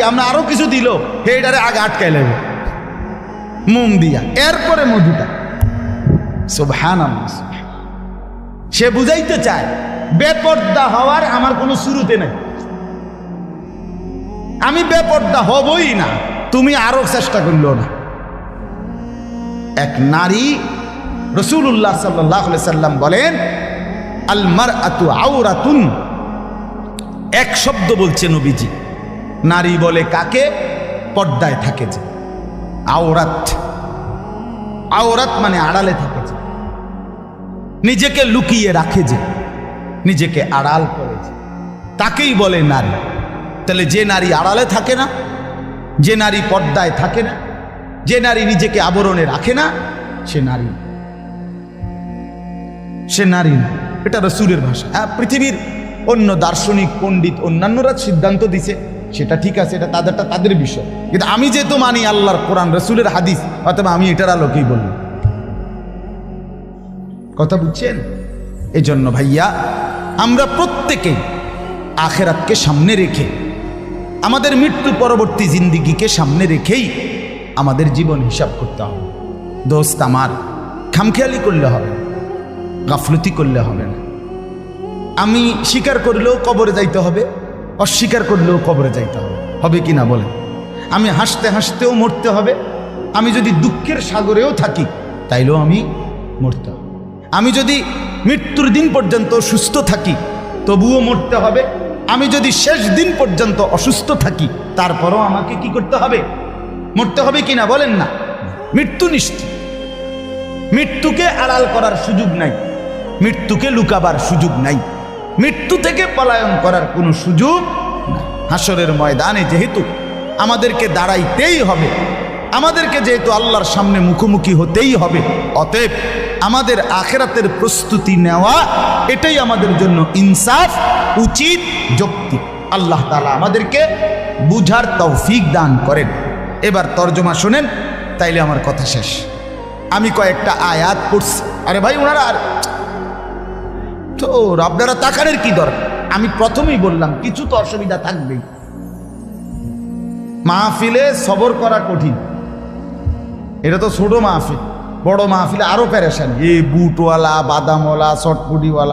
কি আমরা আরো কিছু দিল এইটারে আগে আটকাই লাগবে মোম দিয়া, এরপরে মধুটা। সুবহানাল্লাহ। সে বুঝাইতে চায় বেপর্দা হওয়ার আমার কোনো শুরুতে নাই, আমি বেপর্দা হবই না, তুমি আরো চেষ্টা করলো না। এক নারী, রাসূলুল্লাহ সাল্লাল্লাহু আলাইহি সাল্লাম বলেন আল মারআতু আওরাতুন, এক শব্দ বলছে নবীজি। নারী বলে কাকে? পর্দায় থাকে যে, আওরাত। আওরাত মানে আড়ালে থাকে যে, নিজেকে লুকিয়ে রাখে যে, নিজেকে আড়াল করে যে, তাকেই বলে নারী। তাহলে যে নারী আড়ালে থাকে না, যে নারী পর্দায় থাকে না, যে নারী নিজেকে আবরণে রাখে না, সে নারী, সে নারী না। এটা রাসূলের ভাষা। হ্যাঁ, পৃথিবীর অন্য দার্শনিক পণ্ডিত অন্যান্যরা সিদ্ধান্ত দিছে, সেটা ঠিক আছে, এটা তাদেরটা তাদের বিষয়। কিন্তু আমি যেহেতু মানি আল্লাহর কোরআন রাসূলের হাদিস, অথবা আমি এটার আলোকেই বলব। কথা বুঝছেন? এই জন্য ভাইয়া, আমরা প্রত্যেকেই আখিরাতকে সামনে রেখে, আমাদের মৃত্যু পরবর্তী জিন্দিগিকে সামনে রেখেই আমাদের জীবন হিসাব করতে হবে। দোস্ত আমার, খামখেয়ালি করলে হবে না, গাফলতি করলে হবে না। আমি স্বীকার করলেও কবরে যাইতে হবে, অস্বীকার করলেও কবরে যাইতে হবে, হবে কি না বলেন? আমি হাসতে হাসতেও মরতে হবে, আমি যদি দুঃখের সাগরেও থাকি তাইলেও আমি মরতে হবে। আমি যদি মৃত্যুর দিন পর্যন্ত সুস্থ থাকি তবুও মরতে হবে। আমি যদি শেষ দিন পর্যন্ত অসুস্থ থাকি তারপরও আমাকে কি করতে হবে? মরতে হবে কি না বলেন না? মৃত্যু নিশ্চিত, মৃত্যুকে আড়াল করার সুযোগ নাই, মৃত্যুকে লুকাবার সুযোগ নাই, মৃত্যু থেকে পলায়ন করার কোনো সুযোগ নাই। হাসরের ময়দানে যেহেতু আমাদেরকে দাঁড়াইতেই হবে, আমাদেরকে যেহেতু আল্লাহর সামনে মুখোমুখি হতেই হবে, অতএব আমাদের আখিরাতের প্রস্তুতি নেওয়া এটাই আমাদের জন্য ইনসাফ, উচিত, যৌক্তিক। আল্লাহ তাআলা আমাদেরকে বুঝার তৌফিক দান করেন। এবার তর্জমা শোনেন, তাইলে আমার কথা শেষ। আমি কয়েকটা আয়াত পড়ছি। আরে ভাই, ওনারা আর তো আপনারা তাকানের কি দরকার? আমি প্রথমেই বললাম কিছু তো অসুবিধা থাকবেই। মাহফিলে সবর করা কঠিন, এটা তো ছোট মাহফিল। বড় মাহফিলে আরো পেরেশানি, এই বুটওয়ালা, বাদামওয়ালা, চটপুটিওয়ালা।